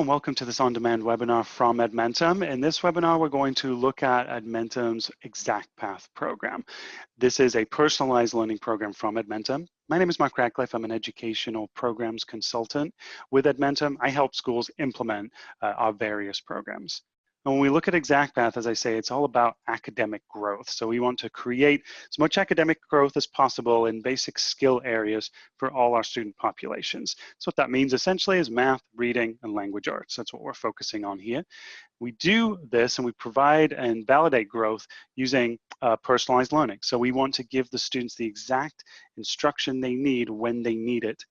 Hello and welcome to this on-demand webinar from Edmentum. In this webinar, we're going to look at Edmentum's ExactPath program. This is a personalized learning program from Edmentum. My name is Mark Radcliff. I'm an educational programs consultant with Edmentum. I help schools implement our various programs. And when we look at ExactPath, as I say, it's all about academic growth. So we want to create as much academic growth as possible in basic skill areas for all our student populations. So what that means essentially is math, reading, and language arts. That's what we're focusing on here. We do this and we provide and validate growth using personalized learning. So we want to give the students the exact instruction they need when they need it.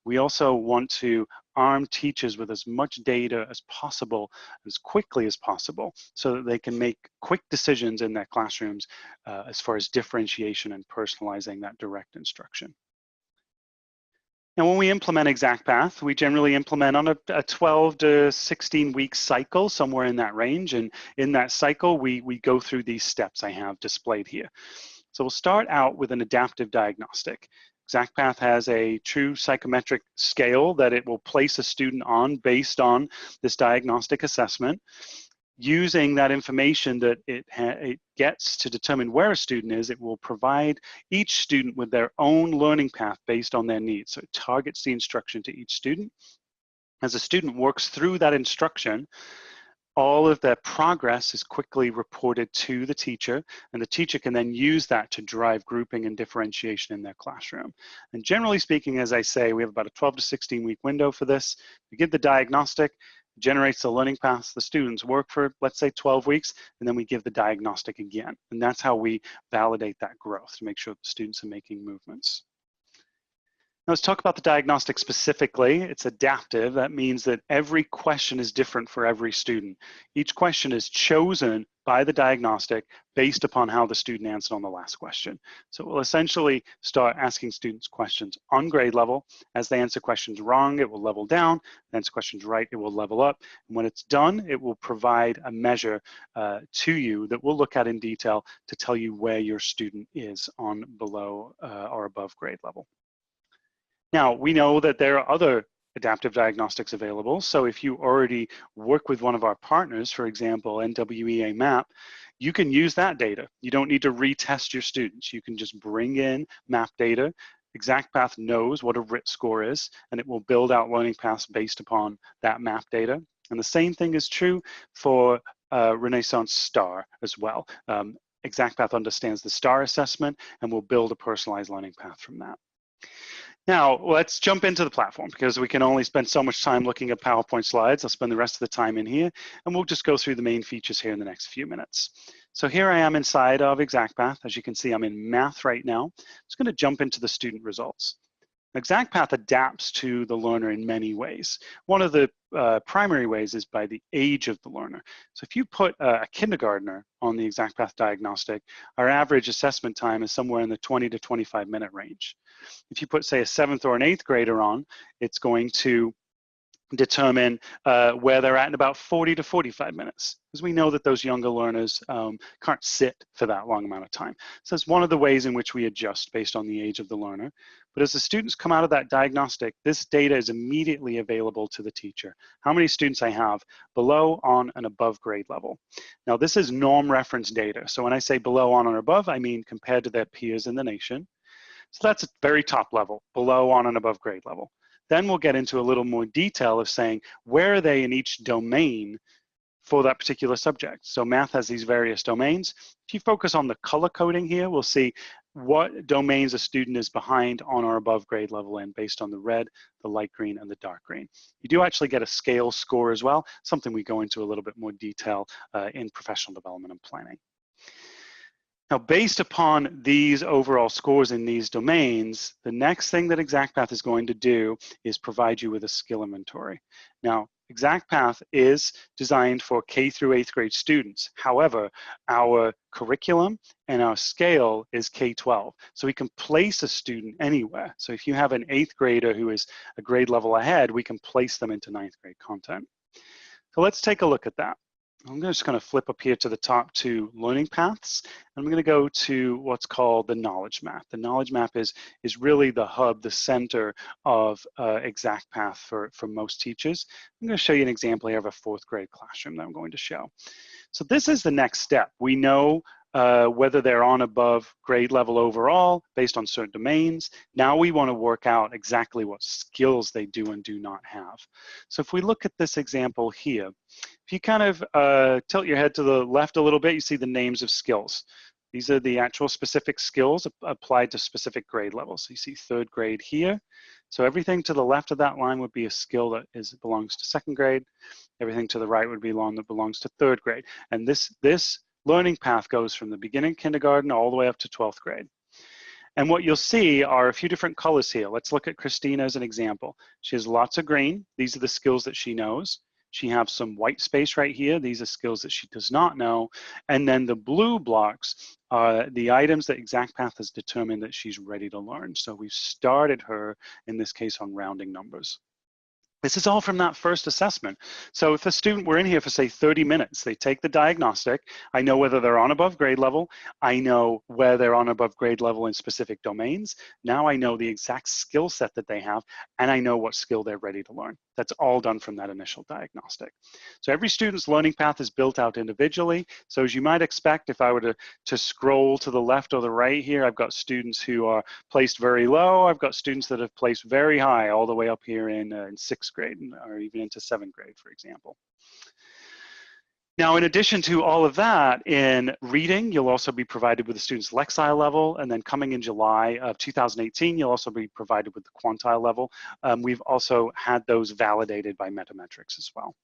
We also want to arm teachers with as much data as possible, as quickly as possible, so that they can make quick decisions in their classrooms as far as differentiation and personalizing that direct instruction. Now, when we implement ExactPath, we generally implement on a 12 to 16 week cycle, somewhere in that range. And in that cycle, we go through these steps I have displayed here. So we'll start out with an adaptive diagnostic. ExactPath has a true psychometric scale that it will place a student on based on this diagnostic assessment. Using that information that it gets to determine where a student is, it will provide each student with their own learning path based on their needs. So it targets the instruction to each student. As a student works through that instruction, all of their progress is quickly reported to the teacher, and the teacher can then use that to drive grouping and differentiation in their classroom. And generally speaking, as I say, we have about a 12 to 16 week window for this. We give the diagnostic, generates the learning paths, the students work for, let's say, 12 weeks, and then we give the diagnostic again. And that's how we validate that growth to make sure the students are making movements. Now let's talk about the diagnostic specifically. It's adaptive. That means that every question is different for every student. Each question is chosen by the diagnostic based upon how the student answered on the last question. So we'll essentially start asking students questions on grade level. As they answer questions wrong, it will level down. Answer questions right, it will level up. And when it's done, it will provide a measure to you that we'll look at in detail to tell you where your student is on below or above grade level. Now, we know that there are other adaptive diagnostics available. So if you already work with one of our partners, for example, NWEA MAP, you can use that data. You don't need to retest your students. You can just bring in MAP data. ExactPath knows what a RIT score is, and it will build out learning paths based upon that MAP data. And the same thing is true for Renaissance STAR as well. ExactPath understands the STAR assessment and will build a personalized learning path from that. Now, let's jump into the platform because we can only spend so much time looking at PowerPoint slides. I'll spend the rest of the time in here, and we'll just go through the main features here in the next few minutes. So here I am inside of ExactPath. As you can see, I'm in math right now. I'm just going to jump into the student results. ExactPath adapts to the learner in many ways. One of the primary ways is by the age of the learner. So if you put a kindergartner on the ExactPath diagnostic, our average assessment time is somewhere in the 20 to 25 minute range. If you put, say, a 7th or an 8th grader on, it's going to determine where they're at in about 40 to 45 minutes, because we know that those younger learners can't sit for that long amount of time. So it's one of the ways in which we adjust based on the age of the learner. But as the students come out of that diagnostic, this data is immediately available to the teacher. How many students I have below, on, and above grade level. Now this is norm reference data. So when I say below, on, or above, I mean compared to their peers in the nation. So that's a very top level, below, on, and above grade level. Then we'll get into a little more detail of saying, where are they in each domain for that particular subject? So math has these various domains. If you focus on the color coding here, we'll see what domains a student is behind on or above grade level in based on the red, the light green, and the dark green. You do actually get a scale score as well, something we go into a little bit more detail in professional development and planning. Now, based upon these overall scores in these domains, the next thing that ExactPath is going to do is provide you with a skill inventory. Now, ExactPath is designed for K through 8th grade students. However, our curriculum and our scale is K-12. So we can place a student anywhere. So if you have an 8th grader who is a grade level ahead, we can place them into 9th grade content. So let's take a look at that. I'm just going to flip up here to the top to learning paths. I'm going to go to what's called the knowledge map. The knowledge map is really the hub, the center of exact path for most teachers. I'm going to show you an example here of a 4th grade classroom that I'm going to show. So this is the next step. We know whether they're on above grade level overall based on certain domains. Now we want to work out exactly what skills they do and do not have. So if we look at this example here, if you kind of tilt your head to the left a little bit, you see the names of skills. These are the actual specific skills applied to specific grade levels. So you see 3rd grade here. So everything to the left of that line would be a skill that belongs to 2nd grade. Everything to the right would be one that belongs to 3rd grade. And this learning path goes from the beginning of kindergarten all the way up to 12th grade. And what you'll see are a few different colors here. Let's look at Christina as an example. She has lots of green. These are the skills that she knows. She has some white space right here. These are skills that she does not know. And then the blue blocks are the items that ExactPath has determined that she's ready to learn. So we've started her, in this case, on rounding numbers. This is all from that first assessment. So if a student were in here for, say, 30 minutes, they take the diagnostic, I know whether they're on above grade level, I know where they're on above grade level in specific domains, now I know the exact skill set that they have, and I know what skill they're ready to learn. That's all done from that initial diagnostic. So every student's learning path is built out individually. So as you might expect, if I were to scroll to the left or the right here, I've got students who are placed very low, I've got students that have placed very high, all the way up here in 6th grade or even into 7th grade, for example. Now, in addition to all of that, in reading, you'll also be provided with the student's Lexile level, and then coming in July of 2018, you'll also be provided with the Quantile level. We've also had those validated by Metametrics as well.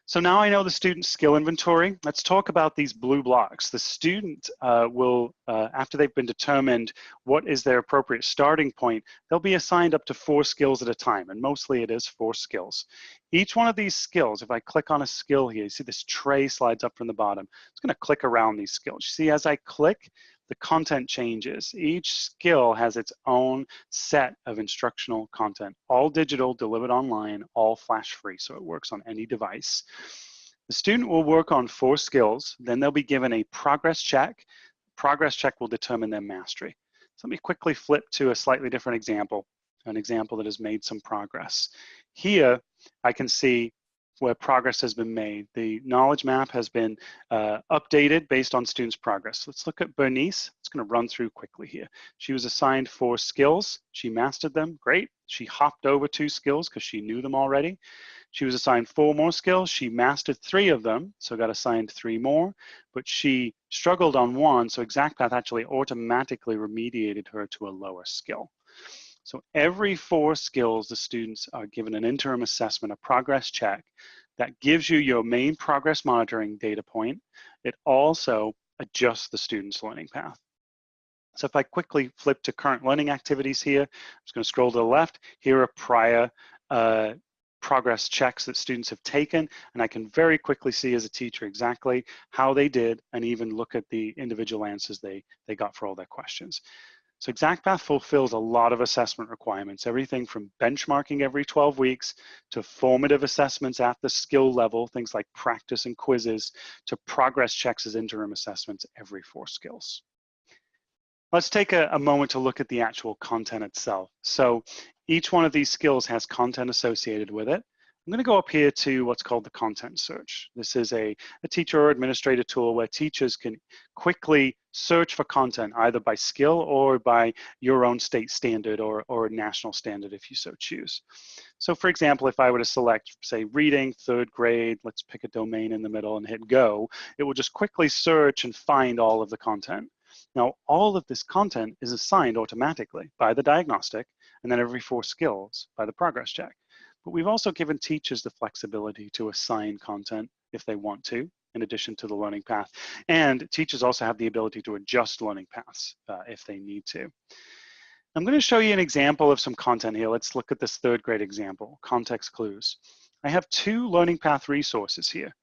So now I know the student skill inventory. Let's talk about these blue blocks. The student will, after they've been determined what is their appropriate starting point, they'll be assigned up to 4 skills at a time, and mostly it is 4 skills. Each one of these skills, if I click on a skill here, you see this tray slides up from the bottom. It's going to click around these skills. You see, as I click, the content changes. Each skill has its own set of instructional content, all digital, delivered online, all flash free, so it works on any device. The student will work on 4 skills, then they'll be given a progress check. Progress check will determine their mastery. So let me quickly flip to a slightly different example, an example that has made some progress. Here, I can see where progress has been made. The knowledge map has been updated based on students' progress. Let's look at Bernice. It's going to run through quickly here. She was assigned 4 skills. She mastered them. Great. She hopped over 2 skills because she knew them already. She was assigned 4 more skills. She mastered 3 of them, so got assigned 3 more, but she struggled on 1, so ExactPath actually automatically remediated her to a lower skill. So every 4 skills, the students are given an interim assessment, a progress check, that gives you your main progress monitoring data point. It also adjusts the student's learning path. So if I quickly flip to current learning activities here, I'm just going to scroll to the left. Here are prior progress checks that students have taken, and I can very quickly see as a teacher exactly how they did and even look at the individual answers they got for all their questions. So ExactPath fulfills a lot of assessment requirements, everything from benchmarking every 12 weeks to formative assessments at the skill level, things like practice and quizzes, to progress checks as interim assessments every 4 skills. Let's take a moment to look at the actual content itself. So each one of these skills has content associated with it. I'm going to go up here to what's called the content search. This is a teacher or administrator tool where teachers can quickly search for content either by skill or by your own state standard or national standard if you so choose. So for example, if I were to select, say, reading, 3rd grade, let's pick a domain in the middle and hit go, it will just quickly search and find all of the content. Now, all of this content is assigned automatically by the diagnostic, and then every 4 skills by the progress check. But we've also given teachers the flexibility to assign content if they want to, in addition to the learning path. And teachers also have the ability to adjust learning paths if they need to. I'm going to show you an example of some content here. Let's look at this 3rd grade example, context clues. I have 2 learning path resources here.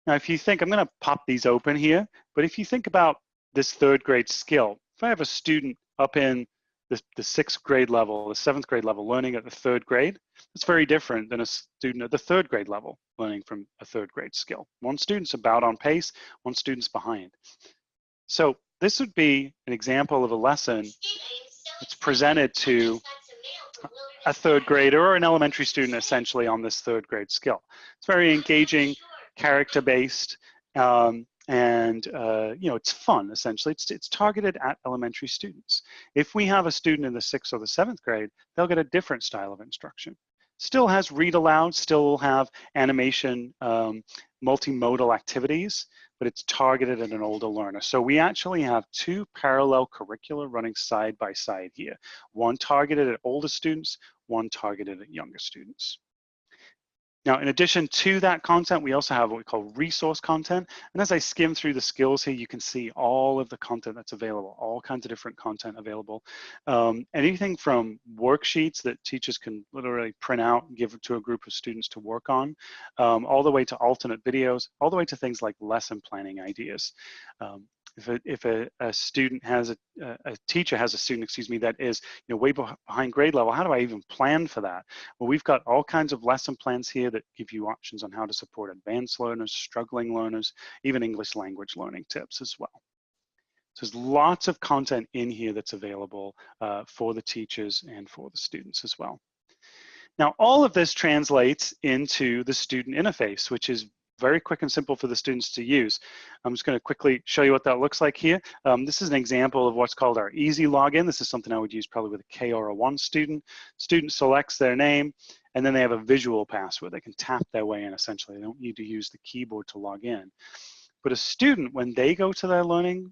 Now, if you think, I'm going to pop these open here, but if you think about this 3rd grade skill, if I have a student up in the sixth grade level, the seventh grade level learning at the third grade, it's very different than a student at the third grade level learning from a third grade skill. One student's about on pace, one student's behind. So this would be an example of a lesson that's presented to a third grader or an elementary student essentially on this third grade skill. It's very engaging, character-based, and it's fun essentially. It's targeted at elementary students. If we have a student in the 6th or the 7th grade, they'll get a different style of instruction. Still has read aloud, still have animation, multimodal activities, but it's targeted at an older learner. So we actually have two parallel curricula running side by side here. One targeted at older students, one targeted at younger students. Now, in addition to that content, we also have what we call resource content. And as I skim through the skills here, you can see all of the content that's available, all kinds of different content available. Anything from worksheets that teachers can literally print out and give to a group of students to work on, all the way to alternate videos, all the way to things like lesson planning ideas. If a student has a teacher has a student, excuse me, that is way behind grade level, how do I even plan for that? Well, we've got all kinds of lesson plans here that give you options on how to support advanced learners, struggling learners, even English language learning tips as well. So there's lots of content in here that's available for the teachers and for the students as well. Now, all of this translates into the student interface, which is very quick and simple for the students to use. I'm just going to quickly show you what that looks like here. This is an example of what's called our easy login. This is something I would use probably with a K or a 1 student. Student selects their name, and then they have a visual password. They can tap their way in essentially. They don't need to use the keyboard to log in. But a student, when they go to their learning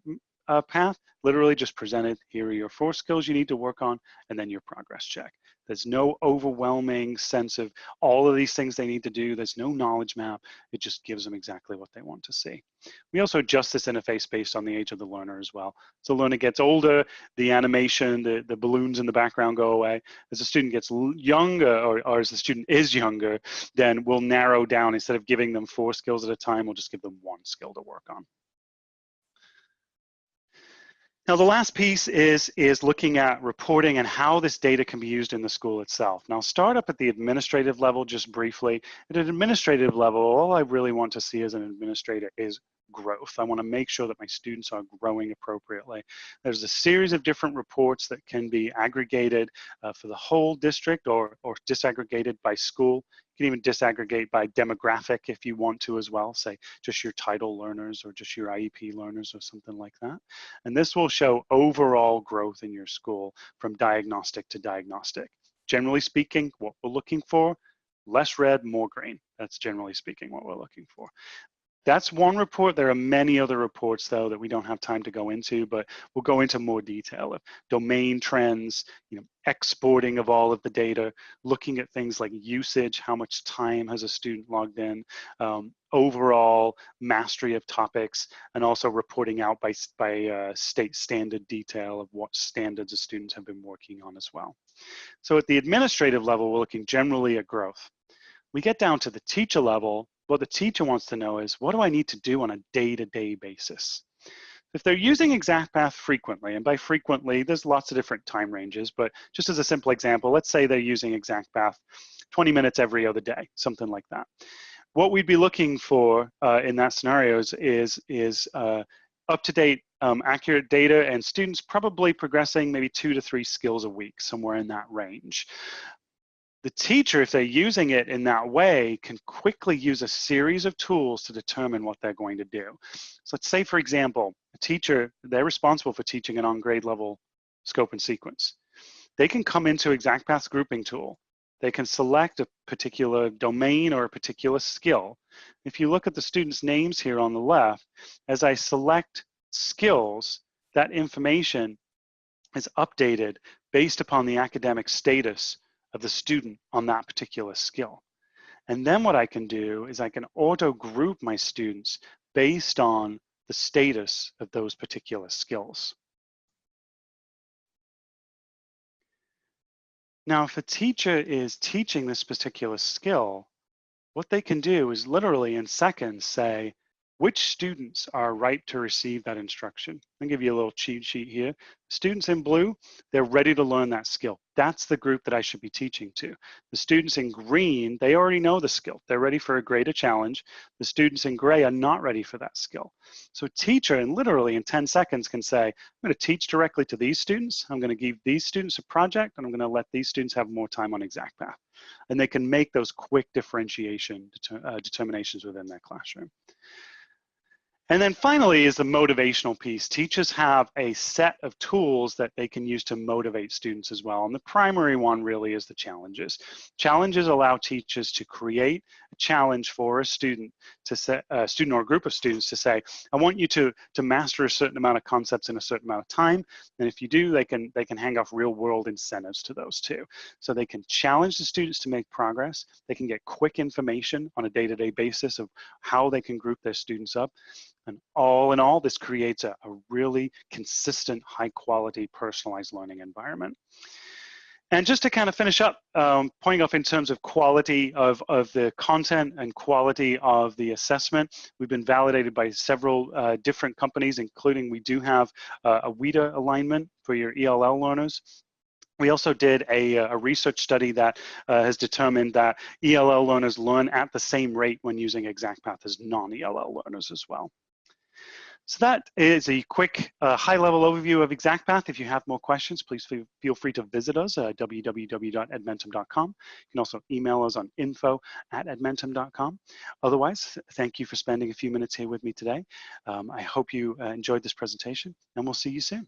path, literally just presented, here are your 4 skills you need to work on, and then your progress check. There's no overwhelming sense of all of these things they need to do. There's no knowledge map. It just gives them exactly what they want to see. We also adjust this interface based on the age of the learner as well. As the learner gets older, the animation, the balloons in the background go away. As the student gets younger, or as the student is younger, then we'll narrow down. Instead of giving them 4 skills at a time, we'll just give them 1 skill to work on. Now, the last piece is looking at reporting and how this data can be used in the school itself. Now, I'll start up at the administrative level just briefly. At an administrative level, all I really want to see as an administrator is growth. I want to make sure that my students are growing appropriately. There's a series of different reports that can be aggregated for the whole district or disaggregated by school. You can even disaggregate by demographic if you want to as well, say just your title learners or just your IEP learners or something like that. And this will show overall growth in your school from diagnostic to diagnostic. Generally speaking, what we're looking for, less red, more green. That's generally speaking what we're looking for. That's one report. There are many other reports, though, that we don't have time to go into, but we'll go into more detail of domain trends, exporting of all of the data, looking at things like usage, how much time has a student logged in, overall mastery of topics, and also reporting out by state standard detail of what standards the students have been working on as well. So at the administrative level, we're looking generally at growth. We get down to the teacher level. What the teacher wants to know is, what do I need to do on a day-to-day basis? If they're using ExactPath frequently, and by frequently, there's lots of different time ranges, but just as a simple example, let's say they're using ExactPath 20 minutes every other day, something like that. What we'd be looking for in that scenario is up-to-date, accurate data, and students probably progressing maybe 2 to 3 skills a week, somewhere in that range. The teacher, if they're using it in that way, can quickly use a series of tools to determine what they're going to do. So let's say, for example, a teacher, they're responsible for teaching an on-grade level scope and sequence. They can come into ExactPath's grouping tool. They can select a particular domain or a particular skill. If you look at the students' names here on the left, as I select skills, that information is updated based upon the academic status of the student on that particular skill. And then what I can do is I can auto group my students based on the status of those particular skills. Now, if a teacher is teaching this particular skill, what they can do is literally in seconds say, which students are right to receive that instruction. I'll give you a little cheat sheet here. Students in blue, they're ready to learn that skill. That's the group that I should be teaching to. The students in green, they already know the skill. They're ready for a greater challenge. The students in gray are not ready for that skill. So a teacher, and literally in 10 seconds, can say, I'm going to teach directly to these students. I'm going to give these students a project, and I'm going to let these students have more time on ExactPath. And they can make those quick differentiation determinations within their classroom. And then finally is the motivational piece. Teachers have a set of tools that they can use to motivate students as well. And the primary one really is the challenges. Challenges allow teachers to create a challenge for a student to set a student or a group of students to say, I want you to master a certain amount of concepts in a certain amount of time. And if you do, they can hang off real world incentives to those too. So they can challenge the students to make progress. They can get quick information on a day-to-day basis of how they can group their students up. And all in all, this creates a really consistent, high quality, personalized learning environment. And just to kind of finish up, pointing off in terms of quality of the content and quality of the assessment, we've been validated by several different companies, including we do have a WIDA alignment for your ELL learners. We also did a research study that has determined that ELL learners learn at the same rate when using ExactPath as non-ELL learners as well. So that is a quick high-level overview of ExactPath. If you have more questions, please feel free to visit us at www.edmentum.com. You can also email us on info@edmentum.com. Otherwise, thank you for spending a few minutes here with me today. I hope you enjoyed this presentation, and we'll see you soon.